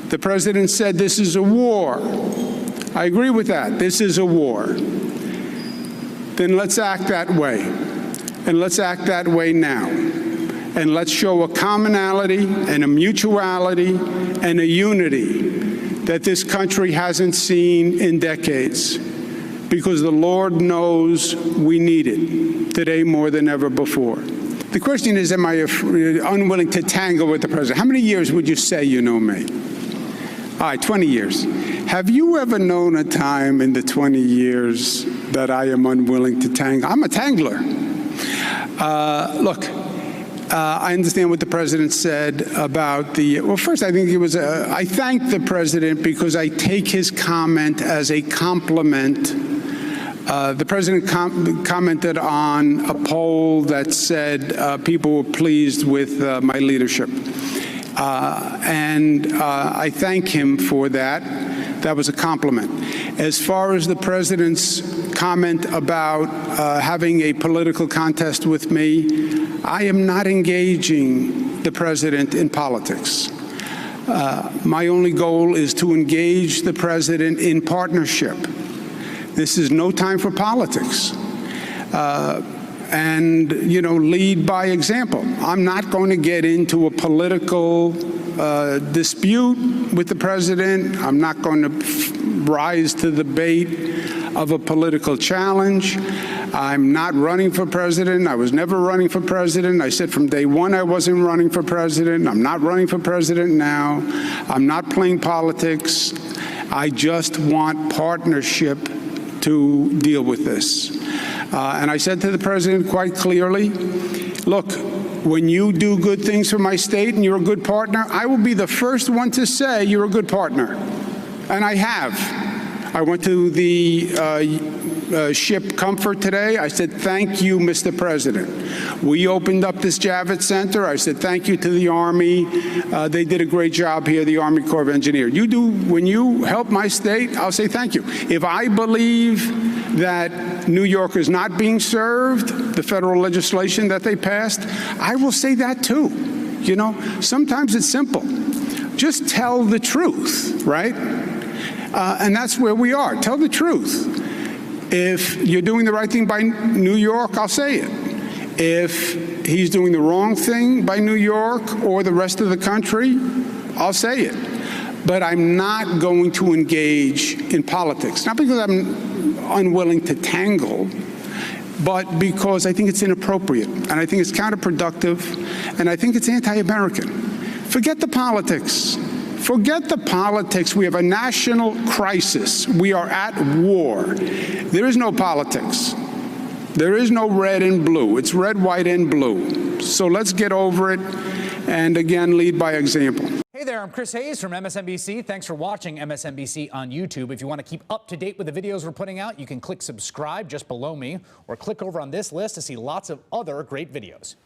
The president said this is a war. I agree with that. This is a war. Then let's act that way. And let's act that way now. And let's show a commonality and a mutuality and a unity that this country hasn't seen in decades, because the Lord knows we need it today more than ever before. The question is, am I unwilling to tangle with the president? How many years would you say you know me? All right, 20 years. Have you ever known a time in the 20 years that I am unwilling to tangle? I'm a tangler. Look, I understand what the president said about the, well, first, I think it was, I thank the president because I take his comment as a compliment. The president commented on a poll that said people were pleased with my leadership. And I thank him for that. That was a compliment. As far as the president's comment about having a political contest with me, I am not engaging the president in politics. My only goal is to engage the president in partnership. This is no time for politics. And, you know, lead by example. I'm not going to get into a political dispute with the president. I'm not going to rise to the bait of a political challenge. I'm not running for president. I was never running for president. I said from day one I wasn't running for president. I'm not running for president now. I'm not playing politics. I just want partnership to deal with this. And I said to the president quite clearly, look, when you do good things for my state and you're a good partner, I will be the first one to say you're a good partner. And I have. I went to the ship Comfort today. I said, thank you, Mr. President. We opened up this Javits Center. I said, thank you to the Army. They did a great job here, the Army Corps of Engineers. You do, when you help my state, I'll say thank you. If I believe that New York is not being served, the federal legislation that they passed, I will say that too. You know, sometimes it's simple. Just tell the truth, right? And that's where we are. Tell the truth. If you're doing the right thing by New York, I'll say it. If he's doing the wrong thing by New York or the rest of the country, I'll say it. But I'm not going to engage in politics. Not because I'm unwilling to tangle, but because I think it's inappropriate, and I think it's counterproductive, and I think it's anti-American. Forget the politics. Forget the politics. We have a national crisis. We are at war. There is no politics. There is no red and blue. It's red, white, and blue. So let's get over it and, again, lead by example. Hey there, I'm Chris Hayes from MSNBC. Thanks for watching MSNBC on YouTube. If you want to keep up to date with the videos we're putting out, you can click subscribe just below me or click over on this list to see lots of other great videos.